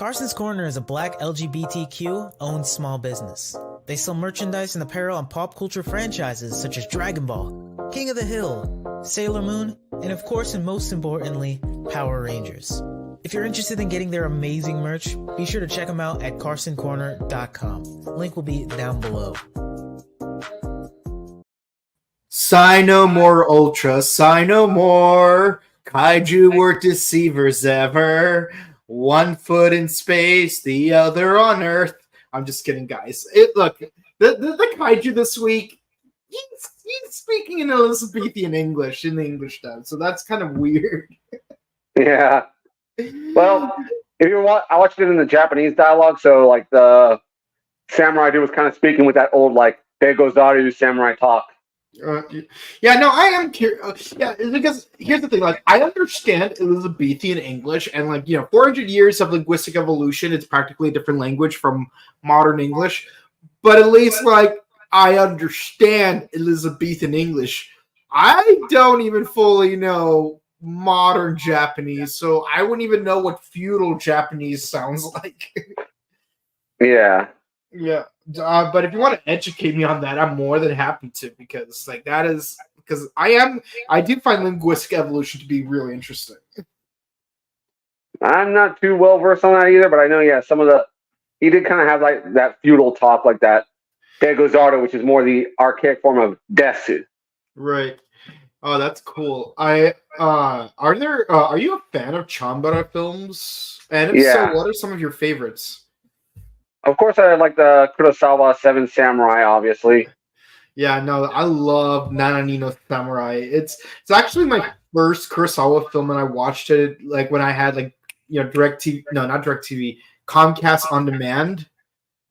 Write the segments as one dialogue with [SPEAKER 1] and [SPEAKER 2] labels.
[SPEAKER 1] Carson's Corner is a black LGBTQ-owned small business. They sell merchandise and apparel on pop culture franchises such as Dragon Ball, King of the Hill, Sailor Moon, and of course and most importantly, Power Rangers. If you're interested in getting their amazing merch, be sure to check them out at carsoncorner.com. Link will be down below.
[SPEAKER 2] Sigh no more, Ultra, sigh no more. Kaiju were deceivers ever. One foot in space, the other on Earth. I'm just kidding, guys. Look, the kaiju this week, he's speaking in Elizabethan English, in the English dub, so that's kind of weird.
[SPEAKER 3] Yeah. Well, if you want, I watched it in the Japanese dialogue, so like the samurai dude was kind of speaking with that old like Begozaru samurai talk.
[SPEAKER 2] Yeah, no, I am curious. Yeah, because here's the thing: like, I understand Elizabethan English, and 400 years of linguistic evolution, it's practically a different language from modern English. But at least, I understand Elizabethan English. I don't even fully know modern Japanese, so I wouldn't even know what feudal Japanese sounds like.
[SPEAKER 3] Yeah.
[SPEAKER 2] Yeah, but if you want to educate me on that, I'm more than happy to, because I do find linguistic evolution to be really interesting.
[SPEAKER 3] I'm not too well versed on that either, but I know, he did kind of have like that feudal talk, like that Degozardo, which is more the archaic form of Desu.
[SPEAKER 2] Right. Oh, that's cool. Are you a fan of Chambara films? And if so, what are some of your favorites?
[SPEAKER 3] Of course, I like the Kurosawa Seven Samurai, obviously.
[SPEAKER 2] Yeah, no, I love Nanani no Samurai. It's actually my first Kurosawa film, and I watched it when I had DirecTV, no, not DirecTV, Comcast On Demand,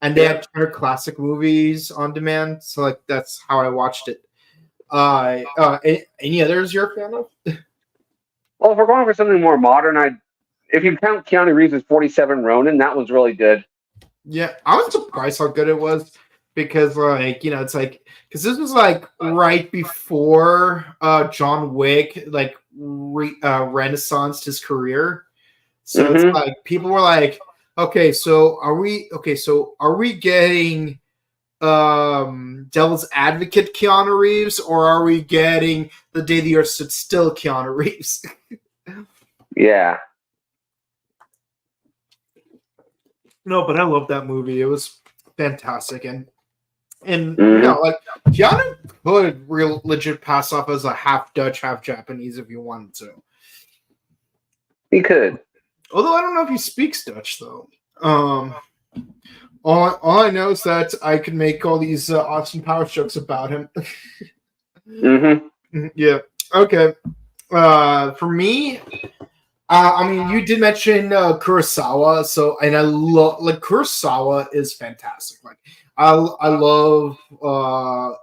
[SPEAKER 2] and they had Turner Classic Movies on demand. So that's how I watched it. Any others you're a fan of?
[SPEAKER 3] Well, if we're going for something more modern, if you count Keanu Reeves' 47 Ronin, that was really good.
[SPEAKER 2] Yeah, I was surprised how good it was, because because this was right before John Wick renaissanced his career. So it's people were like, are we getting Devil's Advocate Keanu Reeves, or are we getting The Day the Earth Stood Still Keanu Reeves?
[SPEAKER 3] Yeah.
[SPEAKER 2] No, but I love that movie. It was fantastic, and Keanu could legit pass off as a half Dutch, half Japanese if you wanted to.
[SPEAKER 3] He could.
[SPEAKER 2] Although I don't know if he speaks Dutch though. All I know is that I can make all these awesome power jokes about him. Yeah. Okay. For me. You did mention Kurosawa, and I love Kurosawa is fantastic. I love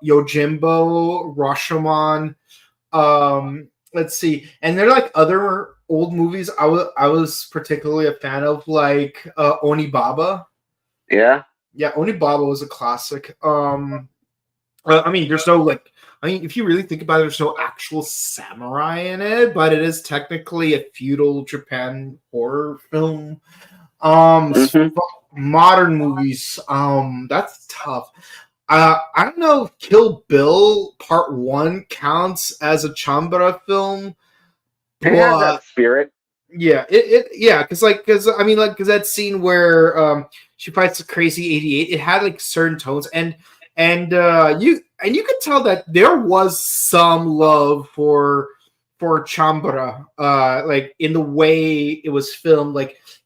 [SPEAKER 2] Yojimbo, Rashomon. Let's see, and there are other old movies I was particularly a fan of, Onibaba.
[SPEAKER 3] Yeah,
[SPEAKER 2] Onibaba was a classic. There's no if you really think about it, there's no actual samurai in it, but it is technically a feudal Japan horror film. Modern movies, that's tough. I don't know if Kill Bill Part 1 counts as a Chambara film.
[SPEAKER 3] It has that spirit.
[SPEAKER 2] Yeah, because that scene where she fights the crazy 88, it had certain tones, and you could tell that there was some love for Chambara, in the way it was filmed,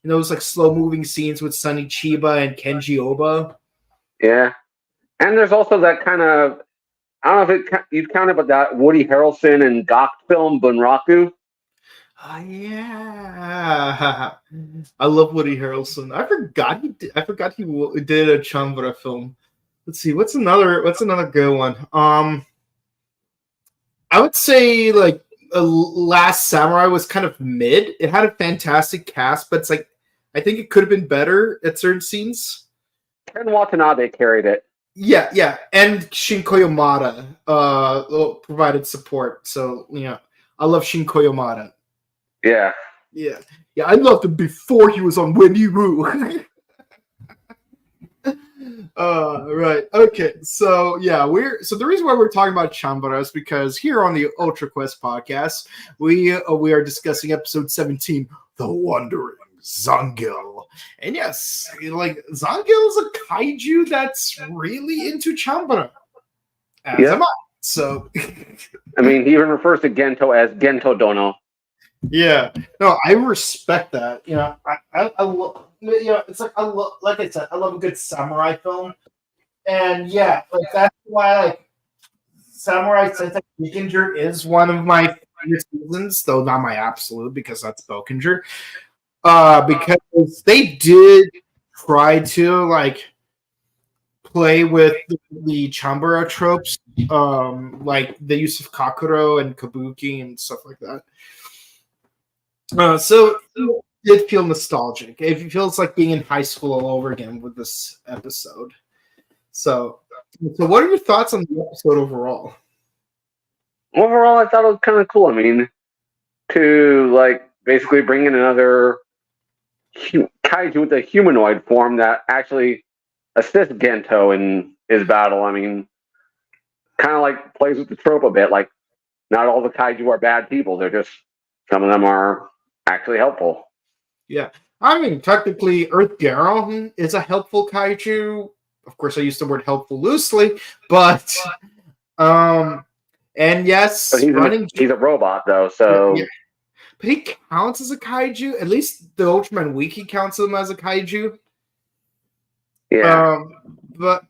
[SPEAKER 2] those slow moving scenes with Sonny Chiba and Kenji Oba.
[SPEAKER 3] Yeah, and there's also that kind of, I don't know if you'd count it, but that Woody Harrelson and Gok film Bunraku.
[SPEAKER 2] Yeah, I love Woody Harrelson. I forgot he did a Chambara film. Let's see, what's another good one? I would say Last Samurai was kind of mid. It had a fantastic cast, but it's I think it could have been better at certain scenes.
[SPEAKER 3] Ken Watanabe carried it.
[SPEAKER 2] Yeah, and Shinko Yamada provided support. So I love Shinko Yamada.
[SPEAKER 3] Yeah.
[SPEAKER 2] Yeah. I loved him before he was on Winnie Woo. Right. Okay. So the reason why we're talking about Chambara is because here on the UltraQuest podcast, we are discussing episode 17, The Wandering Zangill. And yes, like Zangill is a kaiju that's really into Chambara. As am I. So
[SPEAKER 3] I mean, he even refers to Gento as Gento Dono.
[SPEAKER 2] Yeah, no, I respect that. I love, it's like like I said, I love a good samurai film, and yeah, like that's why like Samurai Sentai Bokenger is one of my favorite seasons, though not my absolute because that's Bokenger. Because they did try to like play with the Chambara tropes, like the use of Kakuro and Kabuki and stuff like that. So it did feel nostalgic. It feels like being in high school all over again with this episode. So what are your thoughts on the episode overall?
[SPEAKER 3] Overall, I thought it was kind of cool. I mean, to like basically bring in another kaiju with a humanoid form that actually assists Gento in his battle. I mean, kind of like plays with the trope a bit. Like, not all the kaiju are bad people. They're just, some of them are actually helpful.
[SPEAKER 2] Yeah. I mean, technically, Earth Garou is a helpful kaiju. Of course, I use the word helpful loosely, but and yes,
[SPEAKER 3] but he's a robot though, so
[SPEAKER 2] yeah. But he counts as a kaiju. At least the Ultraman Wiki counts him as a kaiju.
[SPEAKER 3] Yeah.
[SPEAKER 2] But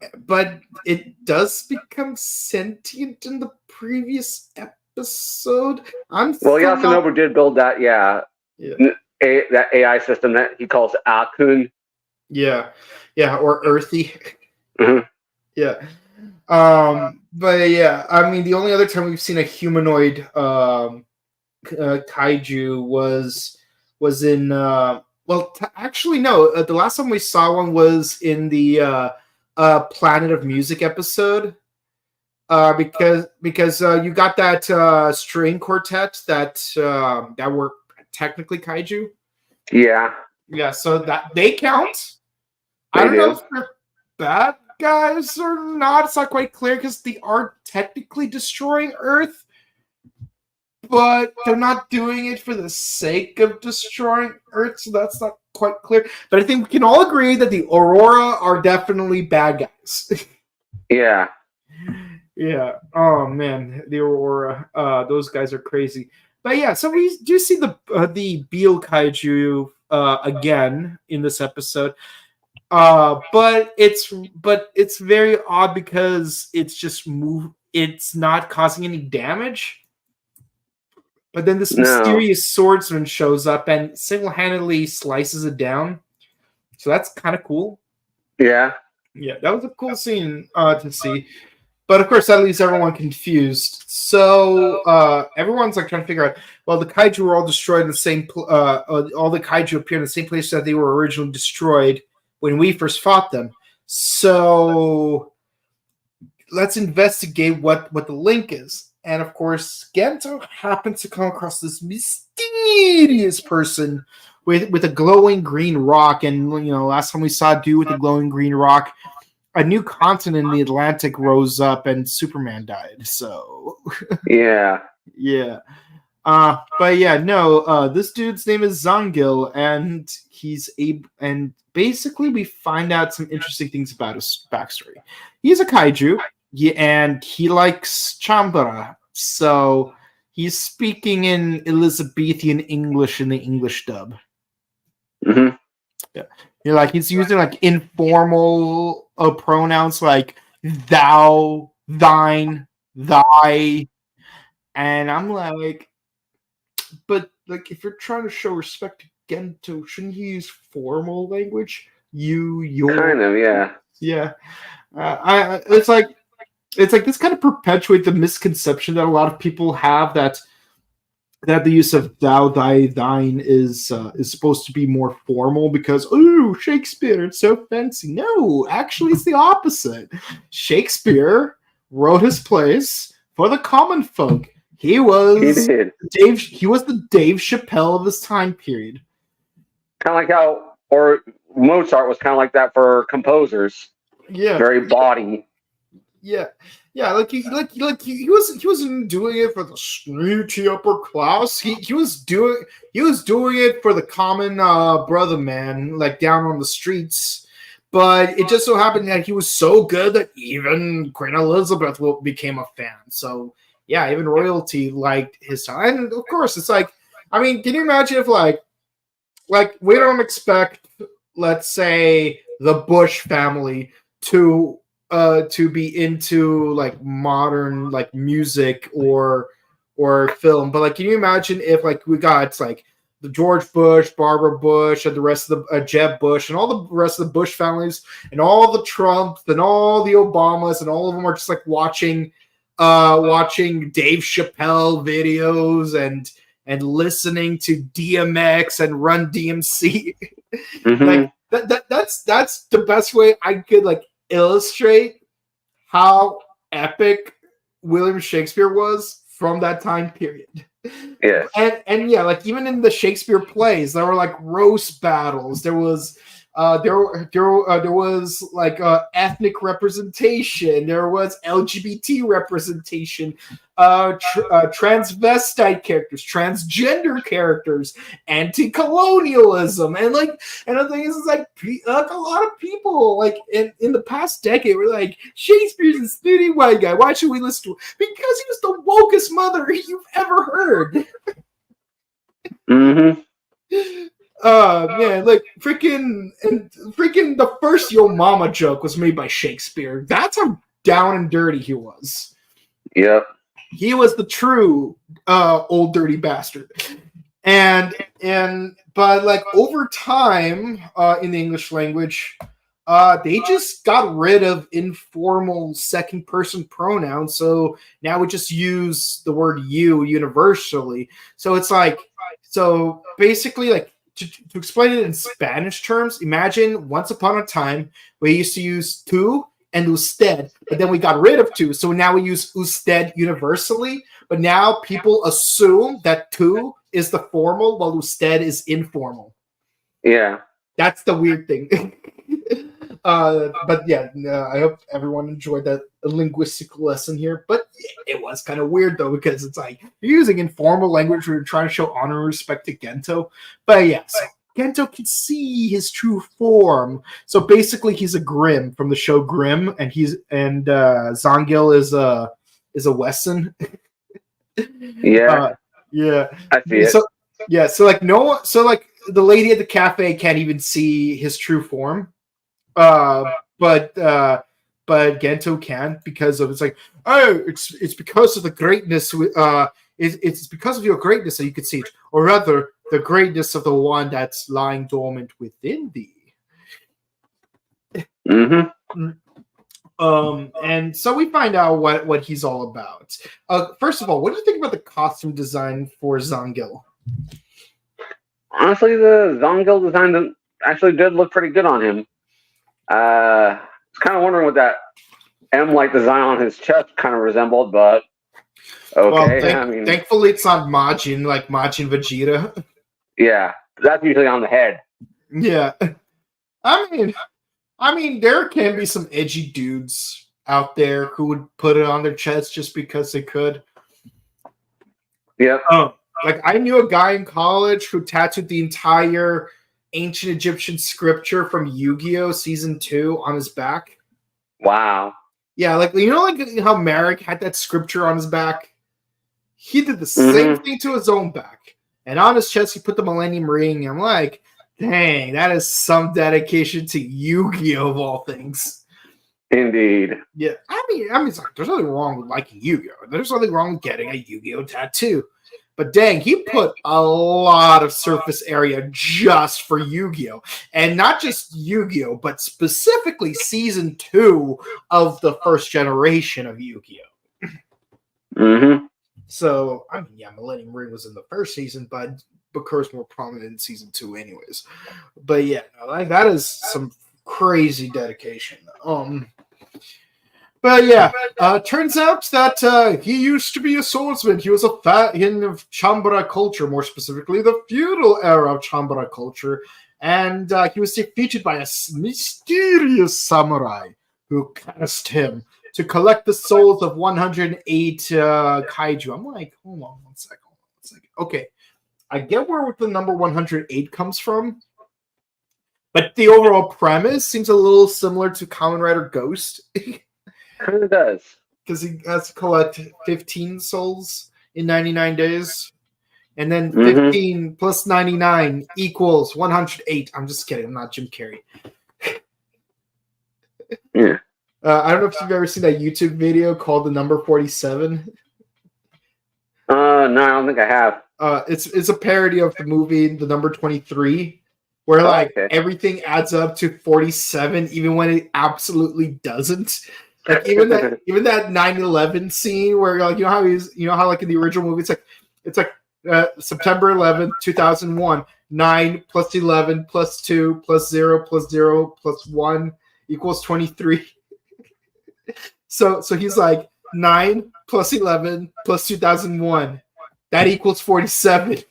[SPEAKER 2] it does become sentient in the previous episode.
[SPEAKER 3] Yasunobu did build that, that AI system that he calls Akun.
[SPEAKER 2] Yeah, or Earthy.
[SPEAKER 3] Mm-hmm.
[SPEAKER 2] Yeah. But yeah, I mean, the only other time we've seen a humanoid kaiju was in actually no. The last time we saw one was in the Planet of Music episode. Because you got that string quartet that were technically kaiju.
[SPEAKER 3] Yeah.
[SPEAKER 2] Yeah, so that they count. I don't know if they're bad guys or not. It's not quite clear because they are technically destroying Earth, but they're not doing it for the sake of destroying Earth, so that's not quite clear. But I think we can all agree that the Aurora are definitely bad guys.
[SPEAKER 3] Yeah.
[SPEAKER 2] Yeah. Oh man, the Aurora. Those guys are crazy. But yeah, so we do see the Beal kaiju again in this episode. But it's very odd because it's just it's not causing any damage. But then this mysterious swordsman shows up and single-handedly slices it down. So that's kind of cool.
[SPEAKER 3] Yeah.
[SPEAKER 2] Yeah, that was a cool scene to see. But of course, that leaves everyone confused. So everyone's like trying to figure out. Well, the kaiju were all destroyed in the same. All the kaiju appear in the same place that they were originally destroyed when we first fought them. So let's investigate what the link is. And of course, Gento happens to come across this mysterious person with a glowing green rock. And last time we saw a dude with a glowing green rock, a new continent in the Atlantic rose up and Superman died. So
[SPEAKER 3] yeah.
[SPEAKER 2] But yeah, no, this dude's name is Zangill, and and basically we find out some interesting things about his backstory. He's a kaiju, and he likes Chambara, so he's speaking in Elizabethan English in the English dub.
[SPEAKER 3] Mm-hmm.
[SPEAKER 2] Yeah. He's using informal pronouns like thou, thine, thy, and I'm like, but if you're trying to show respect to Gento, shouldn't you use formal language? You, your,
[SPEAKER 3] kind of, yeah.
[SPEAKER 2] Yeah. It's like this kind of perpetuates the misconception that a lot of people have that the use of thou, thy, thine is supposed to be more formal because Shakespeare, it's so fancy. No, actually, it's the opposite. Shakespeare wrote his plays for the common folk. He was Dave. He was the Dave Chappelle of his time period.
[SPEAKER 3] Kind of like how, or Mozart was kind of like that for composers.
[SPEAKER 2] Yeah,
[SPEAKER 3] very body.
[SPEAKER 2] Yeah, he wasn't doing it for the snooty upper class. He was doing it for the common brother man, like down on the streets. But it just so happened that he was so good that even Queen Elizabeth became a fan. So yeah, even royalty liked his time. And of course, it's like, I mean, can you imagine if like we don't expect, let's say, the Bush family to be into like modern like music or film, but like, can you imagine if like we got like the George Bush, Barbara Bush, and the rest of the Jeb Bush, and all the rest of the Bush families, and all the Trumps, and all the Obamas, and all of them are just like watching Dave Chappelle videos and listening to DMX and Run DMC. Like that's the best way I could like illustrate how epic William Shakespeare was from that time period.
[SPEAKER 3] Yeah.
[SPEAKER 2] And yeah, like even in the Shakespeare plays, there were like roast battles. There was like ethnic representation. There was LGBT representation, transvestite characters, transgender characters, anti-colonialism, and the thing is like a lot of people like in the past decade were like, Shakespeare's a snooty white guy. Why should we listen to him? Because he was the wokest mother you've ever heard. Man, like freaking the first Yo Mama joke was made by Shakespeare. That's how down and dirty he was.
[SPEAKER 3] Yep.
[SPEAKER 2] He was the true old dirty bastard. But like over time in the English language, they just got rid of informal second person pronouns. So now we just use the word you universally. So it's like, so basically like, to explain it in Spanish terms, imagine once upon a time we used to use tú and usted, but then we got rid of tú, so now we use usted universally, but now people assume that tú is the formal while usted is informal.
[SPEAKER 3] Yeah.
[SPEAKER 2] That's the weird thing. But yeah, I hope everyone enjoyed that linguistic lesson here. But it was kind of weird though, because it's like you're using informal language when you're trying to show honor and respect to Gento. But yeah, so Gento can see his true form. So basically, he's a Grimm from the show Grimm, and Zangill is a Wesson.
[SPEAKER 3] Yeah.
[SPEAKER 2] Yeah.
[SPEAKER 3] I see it.
[SPEAKER 2] So yeah, so like the lady at the cafe can't even see his true form. But Gento can't, because of it's like, oh, it's because of the greatness. It's because of your greatness that you can see it, or rather, the greatness of the one that's lying dormant within thee. And so we find out what he's all about. First of all, what do you think about the costume design for Zangill?
[SPEAKER 3] Honestly, the Zangill design actually did look pretty good on him. I was kind of wondering what that M-like design on his chest kind of resembled, but okay.
[SPEAKER 2] Well, thankfully it's not Majin, like Majin Vegeta.
[SPEAKER 3] Yeah, that's usually on the head.
[SPEAKER 2] Yeah. I mean, there can be some edgy dudes out there who would put it on their chest just because they could.
[SPEAKER 3] Yeah.
[SPEAKER 2] Like I knew a guy in college who tattooed the entire ancient Egyptian scripture from Yu-Gi-Oh! Season 2 on his back.
[SPEAKER 3] Wow.
[SPEAKER 2] Yeah, like like how Marek had that scripture on his back? He did the same thing to his own back. And on his chest, he put the Millennium Ring. I'm like, dang, that is some dedication to Yu-Gi-Oh! Of all things.
[SPEAKER 3] Indeed.
[SPEAKER 2] Yeah, I mean, it's like, there's nothing wrong with liking Yu-Gi-Oh! There's nothing wrong with getting a Yu-Gi-Oh! Tattoo. But dang, he put a lot of surface area just for Yu-Gi-Oh! And not just Yu-Gi-Oh!, but specifically Season 2 of the first generation of Yu-Gi-Oh! So, I mean, yeah, Millennium Ring was in the first season, but Bakur's more prominent in Season 2 anyways. But yeah, that is some crazy dedication. But yeah, turns out that he used to be a swordsman. He was in Chambara culture, more specifically the feudal era of Chambara culture, and he was defeated by a mysterious samurai who cast him to collect the souls of 108 kaiju. I'm like, hold on one second. Okay, I get where the number 108 comes from, but the overall premise seems a little similar to Kamen Rider Ghost.
[SPEAKER 3] Kind of does.
[SPEAKER 2] Because he has to collect 15 souls in 99 days. And then 15 plus 99 equals 108. I'm just kidding. I'm not Jim Carrey.
[SPEAKER 3] Yeah.
[SPEAKER 2] I don't know if you've ever seen that YouTube video called The Number 47.
[SPEAKER 3] No, I don't think I have.
[SPEAKER 2] It's a parody of the movie The Number 23, where everything adds up to 47, even when it absolutely doesn't. Like even that 9/11 scene where like you know how like in the original movie it's like September 11th 2001 9 plus 11 plus 2 plus 0 plus 0 plus 1 equals 23. So he's like 9 plus 11 plus 2001 that equals 47.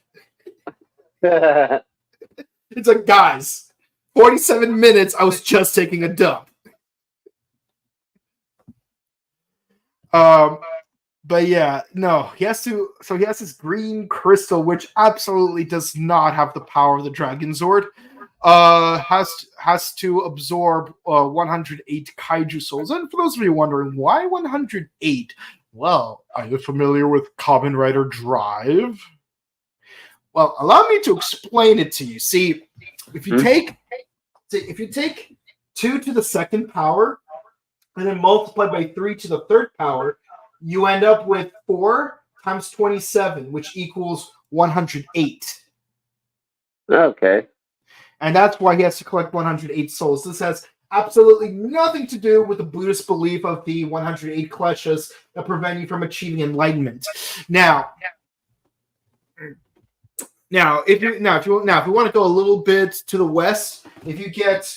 [SPEAKER 2] It's like, guys, 47 minutes I was just taking a dump. But yeah, no, he has this green crystal, which absolutely does not have the power of the Dragon Zord. Has to absorb 108 kaiju souls. And for those of you wondering, why 108? Well, are you familiar with Kamen Rider Drive? Well, allow me to explain it to you. See, if you take 2 to the second power and then multiply by 3 to the third power, you end up with 4 times 27, which equals 108.
[SPEAKER 3] Okay.
[SPEAKER 2] And that's why he has to collect 108 souls. This has absolutely nothing to do with the Buddhist belief of the 108 kleshas that prevent you from achieving enlightenment. Now, if you want to go a little bit to the west, if you get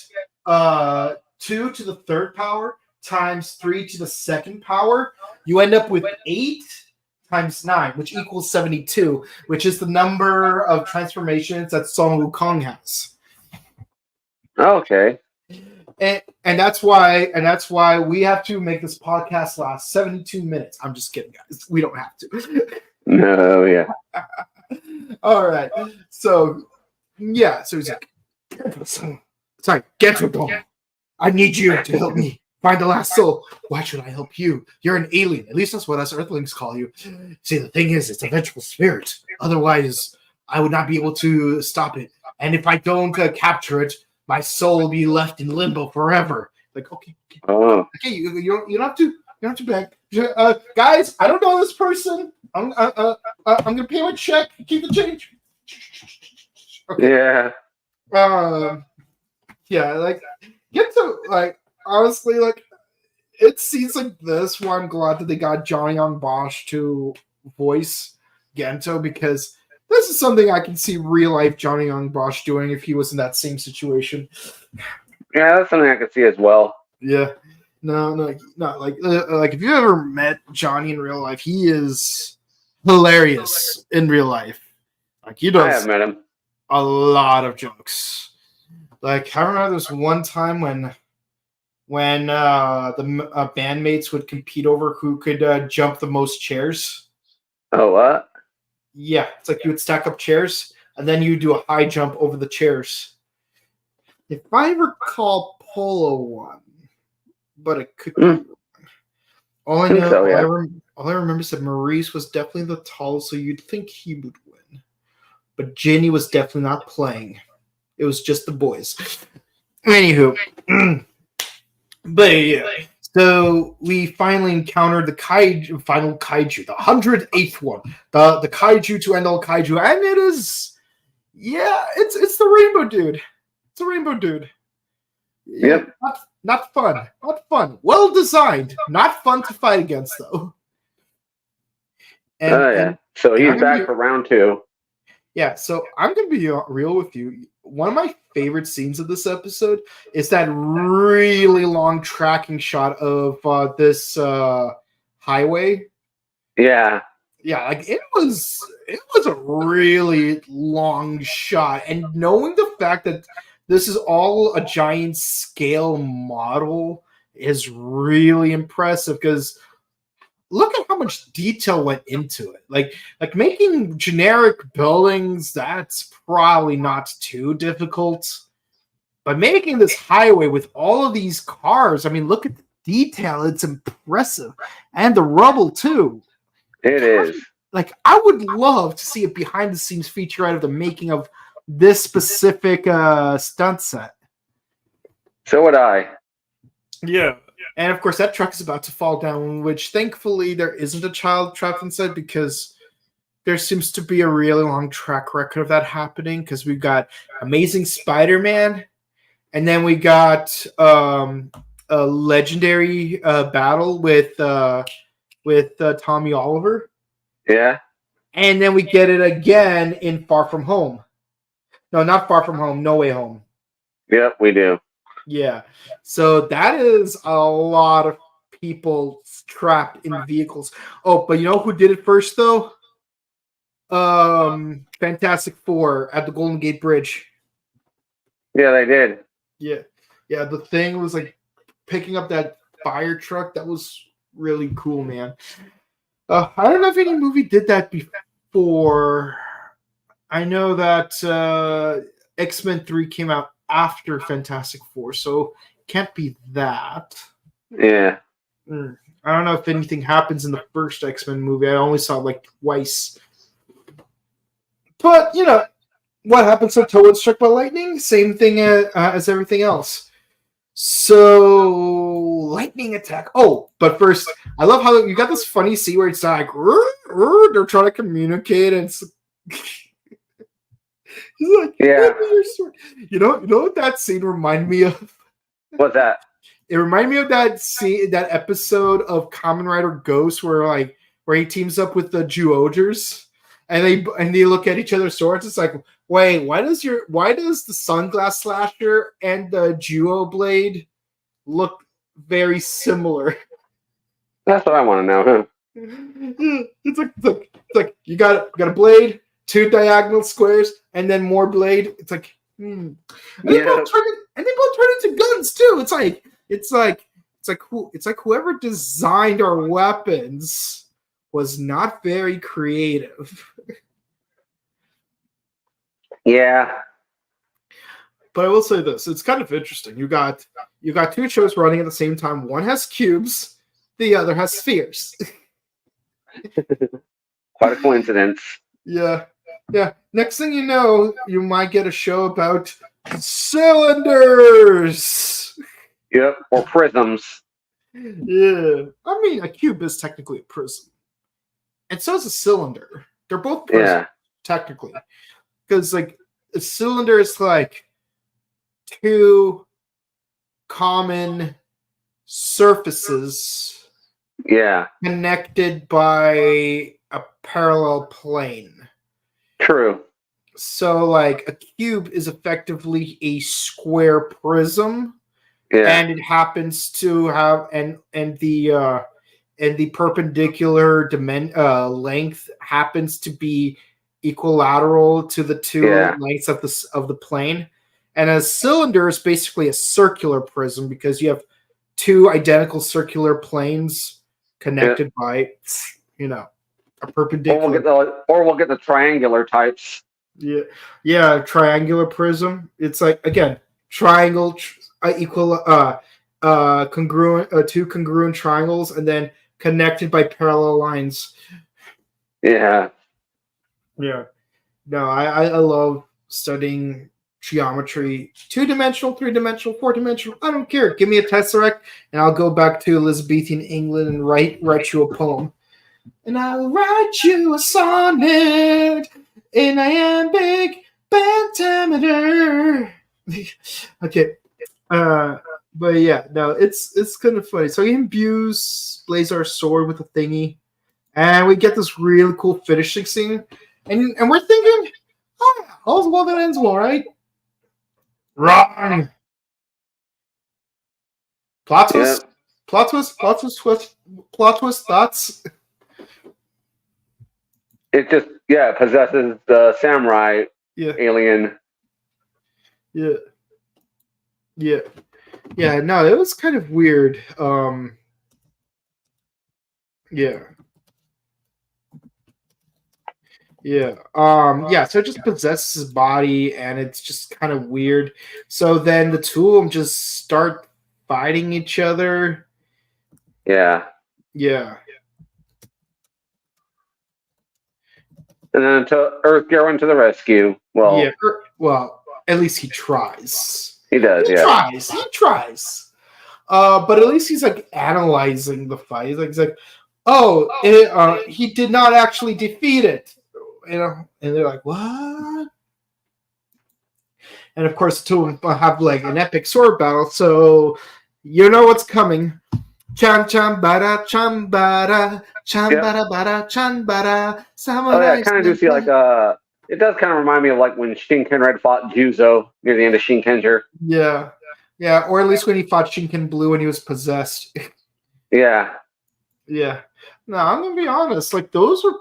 [SPEAKER 2] 2 to the third power times 3 to the second power, you end up with 8 times 9, which equals 72, which is the number of transformations that Son Wukong has.
[SPEAKER 3] Okay.
[SPEAKER 2] And that's why we have to make this podcast last 72 minutes. I'm just kidding, guys. We don't have to.
[SPEAKER 3] No, yeah.
[SPEAKER 2] All right. So he's like, sorry, Getrodon, I need you to help me find the last soul. Why should I help you? You're an alien. At least that's what us Earthlings call you. See, the thing is, it's a vengeful spirit. Otherwise, I would not be able to stop it. And if I don't capture it, my soul will be left in limbo forever. Like, okay.
[SPEAKER 3] Oh.
[SPEAKER 2] Okay, you don't have to beg. Guys, I don't know this person. I'm gonna pay my check. Keep the change. Okay.
[SPEAKER 3] Yeah.
[SPEAKER 2] Yeah. Like, get to like honestly, like it scenes like this where I'm glad that they got Johnny Young Bosch to voice Gento, because this is something I can see real life Johnny Young Bosch doing if he was in that same situation.
[SPEAKER 3] Yeah, that's something I could see as well.
[SPEAKER 2] Yeah. No, like if you ever met Johnny in real life, he is hilarious in real life. Like he does.
[SPEAKER 3] I have met him.
[SPEAKER 2] A lot of jokes. Like I remember this one time when the bandmates would compete over who could jump the most chairs.
[SPEAKER 3] Oh, what?
[SPEAKER 2] Yeah, it's like you would stack up chairs and then you do a high jump over the chairs. If I recall, Polo won, but it could be wrong. All I know, so, yeah. all I remember is that Maurice was definitely the tallest, so you'd think he would win. But Ginny was definitely not playing. It was just the boys. Anywho. But yeah. So we finally encountered the final kaiju, the 108th one. The kaiju to end all kaiju. And it is, yeah, it's the rainbow dude. It's a rainbow dude.
[SPEAKER 3] Yep.
[SPEAKER 2] Not fun. Not fun. Well designed. Not fun to fight against, though.
[SPEAKER 3] Yeah. So he's back for round 2.
[SPEAKER 2] Yeah, so I'm gonna be real with you. One of my favorite scenes of this episode is that really long tracking shot of this highway.
[SPEAKER 3] Yeah.
[SPEAKER 2] Yeah, like it was a really long shot, and knowing the fact that this is all a giant scale model is really impressive because look at how much detail went into it. Like making generic buildings, that's probably not too difficult. But making this highway with all of these cars, I mean, look at the detail. It's impressive. And the rubble too.
[SPEAKER 3] It is.
[SPEAKER 2] Like, I would love to see a behind the scenes feature out of the making of this specific stunt set.
[SPEAKER 3] So would I.
[SPEAKER 2] Yeah. And of course, that truck is about to fall down, which thankfully there isn't a child trapped inside because there seems to be a really long track record of that happening because we've got Amazing Spider-Man, and then we got a legendary battle with Tommy Oliver.
[SPEAKER 3] Yeah.
[SPEAKER 2] And then we get it again in Far From Home. No, not Far From Home. No Way Home.
[SPEAKER 3] Yep, we do.
[SPEAKER 2] Yeah. So that is a lot of people trapped in vehicles. Oh, but you know who did it first, though? Fantastic Four at the Golden Gate Bridge.
[SPEAKER 3] Yeah, they did.
[SPEAKER 2] Yeah. Yeah, the thing was like picking up that fire truck. That was really cool, man. I don't know if any movie did that before. I know that X-Men 3 came out after Fantastic Four, so it can't be that.
[SPEAKER 3] Yeah.
[SPEAKER 2] I don't know if anything happens in the first X-Men movie. I only saw it like twice. But, you know, what happens to Toad struck by lightning? Same thing as everything else. So, lightning attack. Oh, but first, I love how you got this funny scene where it's like, they're trying to communicate, and it's he's like,
[SPEAKER 3] yeah.
[SPEAKER 2] You know what that scene reminded me of?
[SPEAKER 3] What's that?
[SPEAKER 2] It reminded me of that scene, that episode of Kamen Rider Ghost where he teams up with the Juogers, and they look at each other's swords. It's like, wait, why does the Sunglass Slasher and the Juo blade look very similar?
[SPEAKER 3] That's what I want to know, huh?
[SPEAKER 2] It's like you got a blade, two diagonal squares, and then more blade. It's like, And they both turn into guns too. It's like whoever designed our weapons was not very creative.
[SPEAKER 3] Yeah.
[SPEAKER 2] But I will say this, it's kind of interesting. You got two shows running at the same time. One has cubes, the other has spheres.
[SPEAKER 3] Quite a coincidence.
[SPEAKER 2] Yeah. Next thing you know, you might get a show about cylinders.
[SPEAKER 3] Yep, or prisms.
[SPEAKER 2] Yeah. I mean, a cube is technically a prism. And so is a cylinder. They're both prisms, technically. Because, like, a cylinder is like two common surfaces connected by a parallel plane.
[SPEAKER 3] True.
[SPEAKER 2] So, like, a cube is effectively a square prism, and it happens to have and the perpendicular length happens to be equilateral to the two lengths of the plane. And a cylinder is basically a circular prism because you have two identical circular planes connected by, a perpendicular.
[SPEAKER 3] Or we'll get the triangular types.
[SPEAKER 2] Yeah, triangular prism. It's like, again, triangle congruent, two congruent triangles, and then connected by parallel lines.
[SPEAKER 3] Yeah.
[SPEAKER 2] No, I love studying geometry, 2-dimensional, 3-dimensional, 4-dimensional. I don't care. Give me a tesseract, and I'll go back to Elizabethan England and write you a poem. And I'll write you a sonnet in iambic pentameter. Okay. But yeah, no, it's kind of funny. So he imbues Blazar's sword with a thingy, and we get this really cool finishing scene. And we're thinking, Oh, yeah, all's well that ends well, right? Wrong. Plot twist.
[SPEAKER 3] Yep.
[SPEAKER 2] Plot twist. Plot twist. Plot twist. Thoughts.
[SPEAKER 3] It just possesses the samurai
[SPEAKER 2] Yeah.
[SPEAKER 3] alien.
[SPEAKER 2] Yeah. Yeah. Yeah. No, it was kind of weird. Yeah. Yeah. Yeah, so it just possesses his body and it's just kind of weird. So then the two of them just start fighting each other.
[SPEAKER 3] Yeah.
[SPEAKER 2] Yeah.
[SPEAKER 3] And then to Earth going to the rescue. Well,
[SPEAKER 2] Yeah. Well, at least he tries.
[SPEAKER 3] he does,
[SPEAKER 2] He tries. But at least he's like analyzing the fight. He's like, he did not actually defeat it. You know, and they're like, what? And of course, the two of them have like an epic sword battle, so you know what's coming. Cham cham bara cham bara cham bara bara cham bara.
[SPEAKER 3] Oh yeah, I kind of do see like it does kind of remind me of like when Shinken Red fought Juzo near the end of Shinkenger.
[SPEAKER 2] Yeah, yeah, or at least when he fought Shinken Blue and he was possessed.
[SPEAKER 3] Yeah.
[SPEAKER 2] Yeah. No, I'm gonna be honest. Like those were,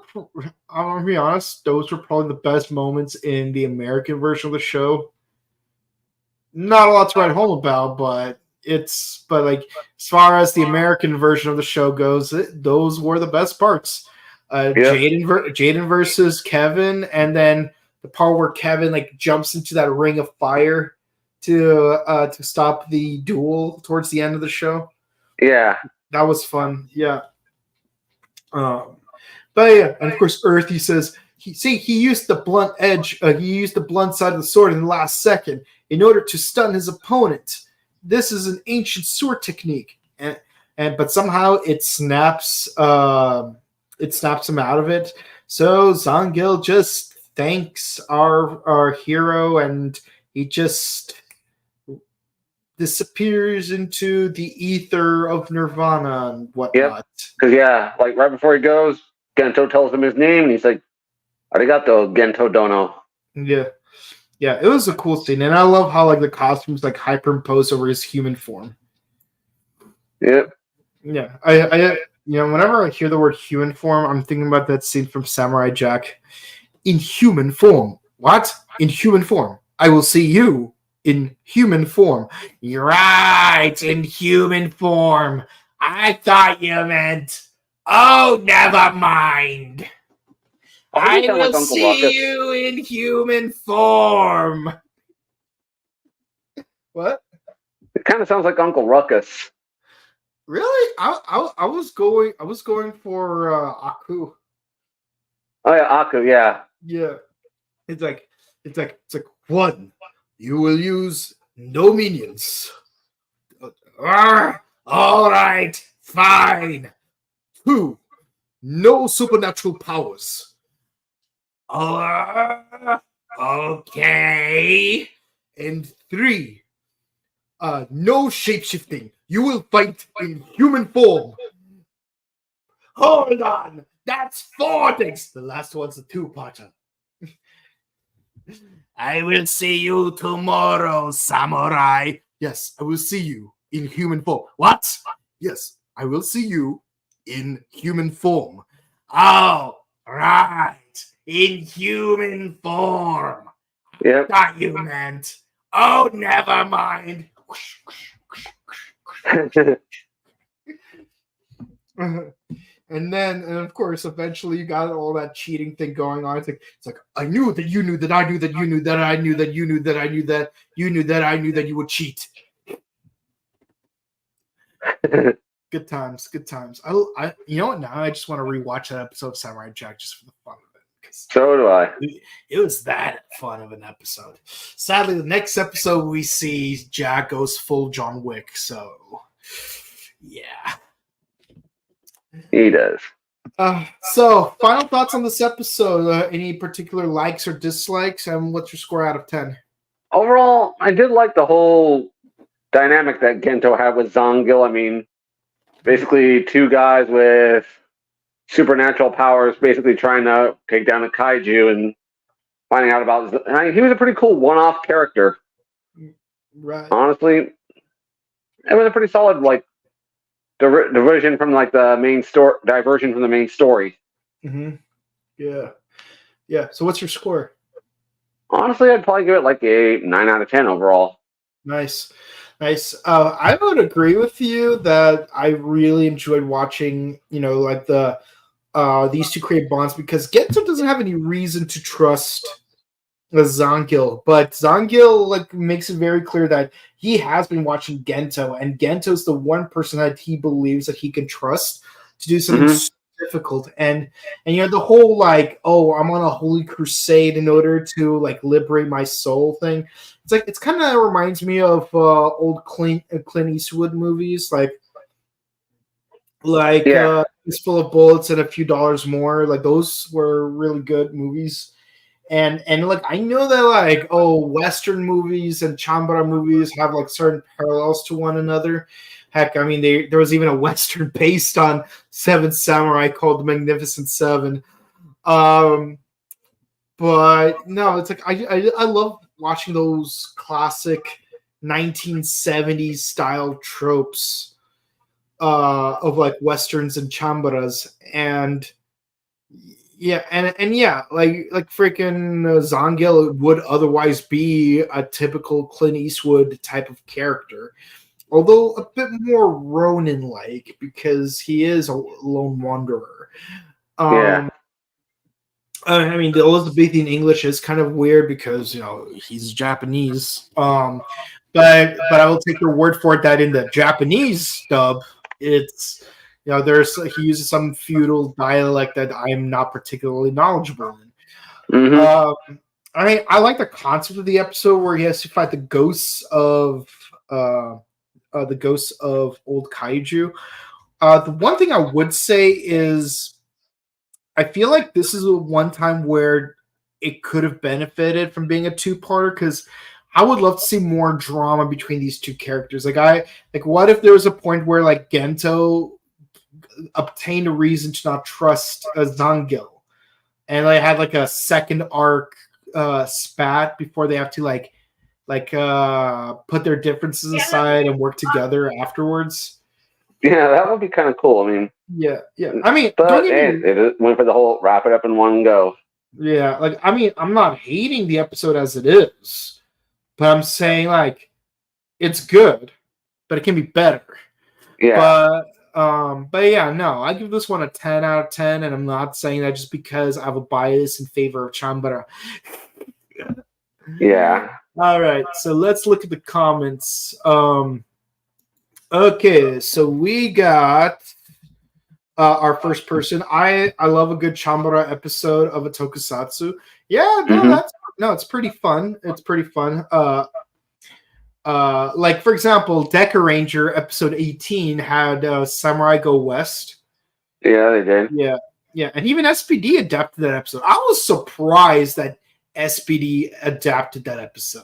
[SPEAKER 2] I'm gonna be honest. Those were probably the best moments in the American version of the show. Not a lot to write home about, but like as far as the American version of the show goes, those were the best parts. Jaden versus Kevin, and then the part where Kevin like jumps into that ring of fire to stop the duel towards the end of the show.
[SPEAKER 3] Yeah,
[SPEAKER 2] that was fun. Yeah. But yeah, and of course, Earth. He says he used the blunt edge. He used the blunt side of the sword in the last second in order to stun his opponent. This is an ancient sword technique, but somehow it snaps him out of it. So Zangill just thanks our hero, and he just disappears into the ether of Nirvana and whatnot.
[SPEAKER 3] Because like right before he goes, Gento tells him his name, and he's like, "Arigato, Gento Dono."
[SPEAKER 2] Yeah, it was a cool scene, and I love how like the costumes like hyperimposed over his human form.
[SPEAKER 3] Yep.
[SPEAKER 2] Yeah, I whenever I hear the word human form, I'm thinking about that scene from Samurai Jack. In human form. What? In human form. I will see you in human form. You're right, in human form. I thought you meant. Oh, never mind. I will see you in human form. What?
[SPEAKER 3] It kind of sounds like Uncle Ruckus.
[SPEAKER 2] Really? I was going for Aku.
[SPEAKER 3] Oh yeah, Aku. Yeah.
[SPEAKER 2] Yeah. It's like 1. You will use no minions. All right, fine. 2. No supernatural powers. Okay. And 3. No shapeshifting. You will fight in human form. Hold on. That's 4 things. The last one's a 2-parter. I will see you tomorrow, samurai. Yes, I will see you in human form. What? Yes, I will see you in human form. Oh, right. In human form.
[SPEAKER 3] Yep.
[SPEAKER 2] Thought you meant. Oh, never mind. And of course, eventually you got all that cheating thing going on. It's like I knew that you knew that I knew that you knew that I knew that you knew that I knew that you knew that I knew that you would cheat. Good times. I you know what? Now I just want to rewatch that episode of Samurai Jack just for the fun of it.
[SPEAKER 3] So do I.
[SPEAKER 2] It was that fun of an episode. Sadly, the next episode we see Jack goes full John Wick. So, yeah.
[SPEAKER 3] He does.
[SPEAKER 2] So, final thoughts on this episode. Any particular likes or dislikes? And what's your score out of 10?
[SPEAKER 3] Overall, I did like the whole dynamic that Gento had with Zangill. I mean, basically 2 guys with supernatural powers basically trying to take down a kaiju, and finding out about. I mean, he was a pretty cool one-off character.
[SPEAKER 2] Right.
[SPEAKER 3] Honestly, it was a pretty solid like diversion from like the main story. Diversion from the main story.
[SPEAKER 2] Mm-hmm. Yeah. Yeah. So what's your score?
[SPEAKER 3] Honestly, I'd probably give it like a 9 out of 10 overall.
[SPEAKER 2] Nice. Nice. I would agree with you that I really enjoyed watching, like these two create bonds because Gento doesn't have any reason to trust Zangill, but Zangill like makes it very clear that he has been watching Gento, and Gento's the one person that he believes that he can trust to do something so difficult. And the whole like, oh, I'm on a holy crusade in order to like liberate my soul thing. It's kind of reminds me of old Clint Eastwood movies, like Fistful of Bullets and A Few Dollars More. Like those were really good movies. And like I know that like Western movies and Chambara movies have like certain parallels to one another. Heck, I mean there was even a Western based on Seven Samurai called The Magnificent Seven. But no, it's like I love watching those classic 1970s style tropes of like Westerns and Chambaras. And yeah, and yeah, like freaking Zangill would otherwise be a typical Clint Eastwood type of character, although a bit more Ronin-like because he is a lone wanderer. I mean, the Elizabethan English is kind of weird because he's Japanese. But I will take your word for it that in the Japanese dub, it's he uses some feudal dialect that I am not particularly knowledgeable in. I like the concept of the episode where he has to fight the ghosts of old kaiju. The one thing I would say is I feel like this is one time where it could have benefited from being a two-parter because I would love to see more drama between these two characters. What if there was a point where like Gento obtained a reason to not trust Zangill, and they had like a second arc spat before they have to put their differences aside and work together afterwards.
[SPEAKER 3] Yeah, that would be kind of cool. I mean,
[SPEAKER 2] yeah. I mean,
[SPEAKER 3] but it went for the whole wrap it up in one go.
[SPEAKER 2] Yeah, I mean, I'm not hating the episode as it is, but I'm saying like it's good, but it can be better.
[SPEAKER 3] Yeah.
[SPEAKER 2] But yeah, no, I give this one a 10 out of 10, and I'm not saying that just because I have a bias in favor of Chambara.
[SPEAKER 3] Yeah.
[SPEAKER 2] All right, so let's look at the comments. Okay, so we got our first person. I love a good Chambara episode of a tokusatsu. Yeah, no, it's pretty fun. It's pretty fun. Like for example, Deca Ranger episode 18 had Samurai Go West.
[SPEAKER 3] Yeah, they did.
[SPEAKER 2] Yeah, and even SPD adapted that episode. I was surprised that SPD adapted that episode.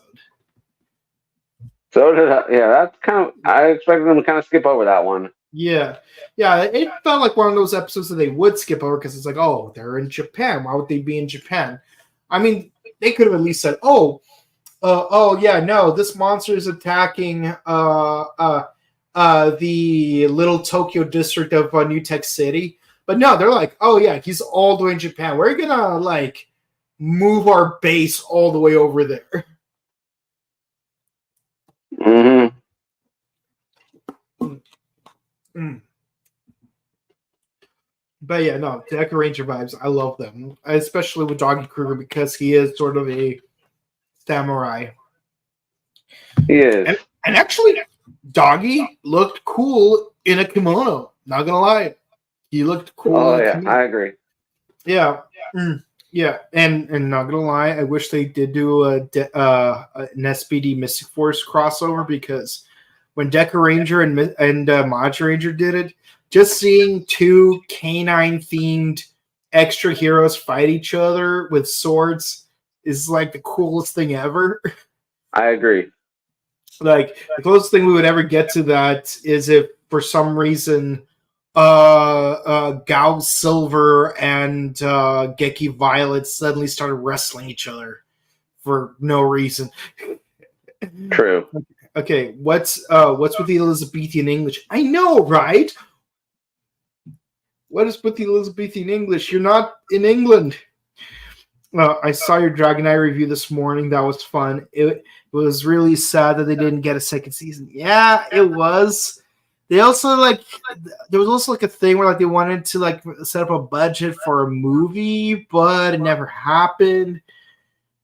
[SPEAKER 3] So did I. Yeah, that's kind of. I expected them to kind of skip over that one.
[SPEAKER 2] Yeah, it felt like one of those episodes that they would skip over because it's like, oh, they're in Japan. Why would they be in Japan? I mean, they could have at least said, this monster is attacking the little Tokyo district of New Tech City. But no, they're like, oh yeah, he's all the way in Japan. We're gonna like move our base all the way over there. But yeah, no, Deca Ranger vibes. I love them, especially with Doggy Kruger because he is sort of a samurai.
[SPEAKER 3] He is.
[SPEAKER 2] And actually, Doggy looked cool in a kimono. Not gonna lie, he looked cool.
[SPEAKER 3] Oh yeah, I agree.
[SPEAKER 2] Yeah, yeah, and not gonna lie, I wish they did do an SPD Mystic Force crossover because when Deca Ranger and Maja Ranger did it, just seeing two canine themed extra heroes fight each other with swords is like the coolest thing ever.
[SPEAKER 3] I agree.
[SPEAKER 2] Like the closest thing we would ever get to that is if for some reason Gal Silver and Geki Violet suddenly started wrestling each other for no reason.
[SPEAKER 3] True.
[SPEAKER 2] Okay, what's with the Elizabethan English? I know, right? What is with the Elizabethan English? You're not in England. I saw your Dragon Eye review this morning. That was fun. It was really sad that they didn't get a second season. Yeah, it was. They also there was also a thing where they wanted to set up a budget for a movie, but it never happened.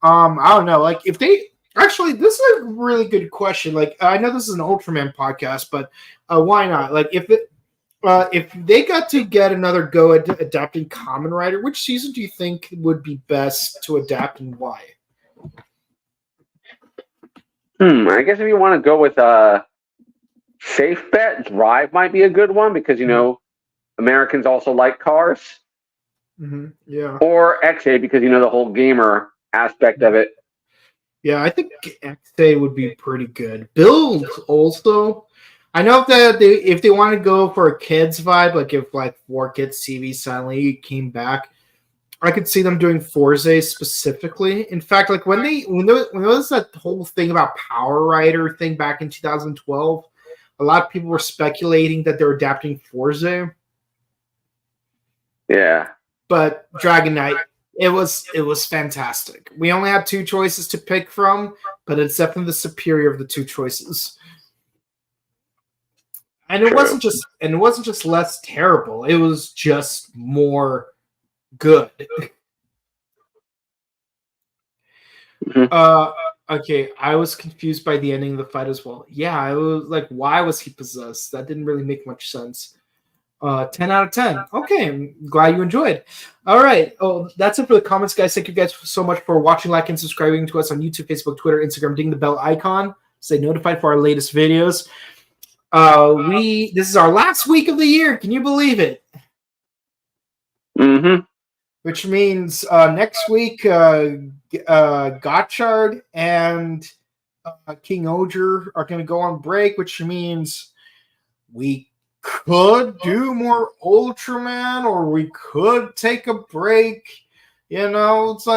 [SPEAKER 2] I don't know. If they actually, this is a really good question. I know this is an Ultraman podcast, but why not? If they got to get another go at adapting Kamen Rider, which season do you think would be best to adapt and why?
[SPEAKER 3] I guess if you want to go with a safe bet, Drive might be a good one because, Americans also like cars.
[SPEAKER 2] Mm-hmm. Yeah.
[SPEAKER 3] Or XA because, the whole gamer aspect of it.
[SPEAKER 2] Yeah, I think XA would be pretty good. Build also. I know that if they want to go for a kids vibe, if 4Kids TV suddenly came back, I could see them doing Forza specifically. In fact, when there was that whole thing about Power Rider thing back in 2012, a lot of people were speculating that they're adapting Forza.
[SPEAKER 3] Yeah.
[SPEAKER 2] But Dragon Knight, it was fantastic. We only had 2 choices to pick from, but it's definitely the superior of the 2 choices. And it wasn't just less terrible. It was just more good.
[SPEAKER 3] Mm-hmm.
[SPEAKER 2] Okay, I was confused by the ending of the fight as well. Yeah, I was why was he possessed? That didn't really make much sense. 10 out of 10. Okay, I'm glad you enjoyed. All right. Oh, that's it for the comments, guys. Thank you guys so much for watching, liking, and subscribing to us on YouTube, Facebook, Twitter, Instagram. Ding the bell icon. Stay notified for our latest videos. This is our last week of the year. Can you believe it?
[SPEAKER 3] Mm-hmm.
[SPEAKER 2] Which means next week, Gotchard and King Oger are going to go on break, which means we could do more Ultraman, or we could take a break. It's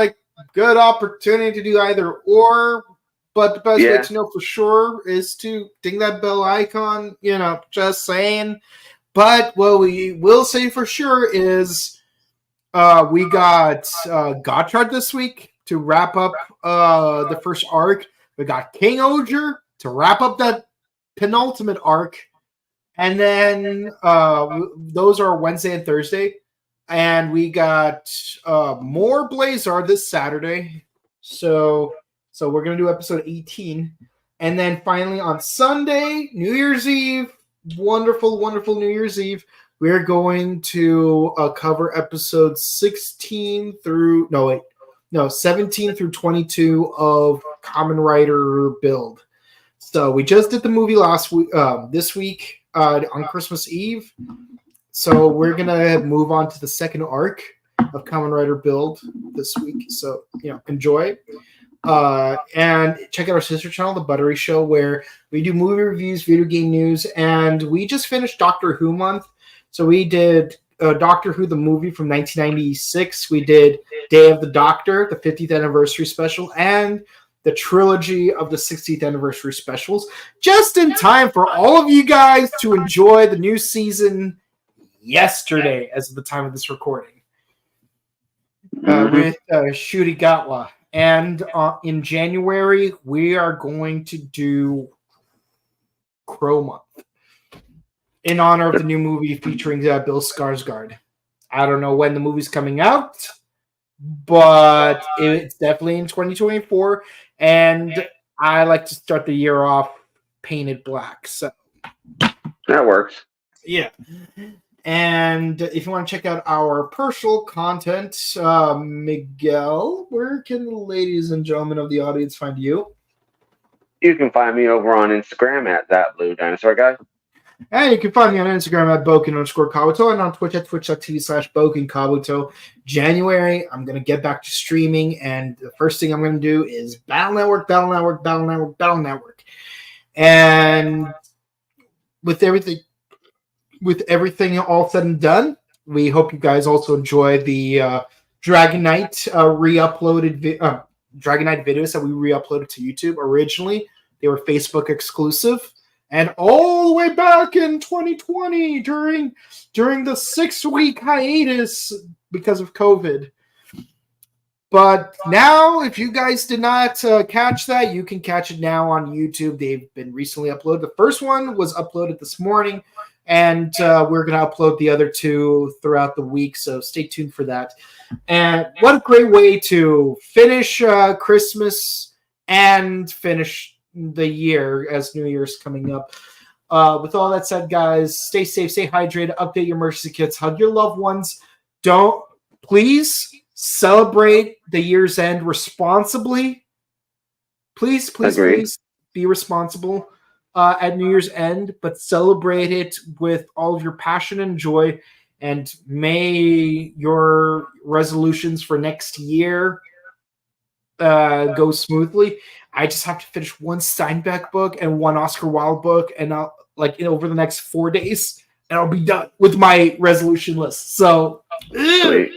[SPEAKER 2] good opportunity to do either or. But the best way to know for sure is to ding that bell icon, just saying. But what we will say for sure is we got Gotchard this week to wrap up the first arc. We got King Oger to wrap up that penultimate arc. And then those are Wednesday and Thursday. And we got more Blazar this Saturday. So we're going to do episode 18. And then finally on Sunday, New Year's Eve, wonderful, wonderful New Year's Eve, we're going to cover episodes 17 through 22 of Kamen Rider Build. So we just did the movie this week on Christmas Eve. So we're going to move on to the second arc of Kamen Rider Build this week. So, enjoy. And check out our sister channel, The Buttery Show, where we do movie reviews, video game news, and we just finished Doctor Who month. So we did Doctor Who, the movie from 1996. We did Day of the Doctor, the 50th anniversary special, and the trilogy of the 60th anniversary specials, just in time for all of you guys to enjoy the new season yesterday, as of the time of this recording, with Shurigatwa. And in January, we are going to do Crow Month in honor of the new movie featuring Bill Skarsgård. I don't know when the movie's coming out, but it's definitely in 2024. And I like to start the year off painted black. So
[SPEAKER 3] that works.
[SPEAKER 2] Yeah. And if you want to check out our personal content, Miguel, where can the ladies and gentlemen of the audience find you?
[SPEAKER 3] You can find me over on Instagram at That Blue Dinosaur Guy.
[SPEAKER 2] And you can find me on Instagram at Boken_Kabuto and on Twitch at twitch.tv/BokenKabuto. January, I'm going to get back to streaming, and the first thing I'm going to do is Battle Network. And with everything with everything all said and done, we hope you guys also enjoy the Dragon Knight Dragon Knight videos that we re-uploaded to YouTube originally. They were Facebook exclusive. And all the way back in 2020 during the 6-week hiatus because of COVID. But now, if you guys did not catch that, you can catch it now on YouTube. They've been recently uploaded. The first one was uploaded this morning, and we're going to upload the other two throughout the week, so stay tuned for that. And what a great way to finish Christmas and finish the year as New Year's coming up. With all that said, guys, stay safe, stay hydrated, update your emergency kits, hug your loved ones. Please celebrate the year's end responsibly. Please be responsible at New Year's end, but celebrate it with all of your passion and joy. And may your resolutions for next year go smoothly. I just have to finish one Steinbeck book and one Oscar Wilde book, and I'll over the next 4 days, and I'll be done with my resolution list. So, gotta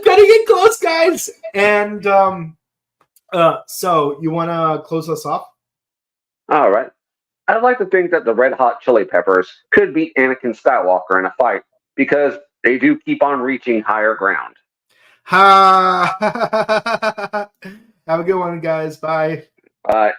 [SPEAKER 2] get close, guys. And so you want to close us off?
[SPEAKER 3] All right. I'd like to think that the Red Hot Chili Peppers could beat Anakin Skywalker in a fight because they do keep on reaching higher ground.
[SPEAKER 2] Have a good one, guys. Bye.
[SPEAKER 3] Bye.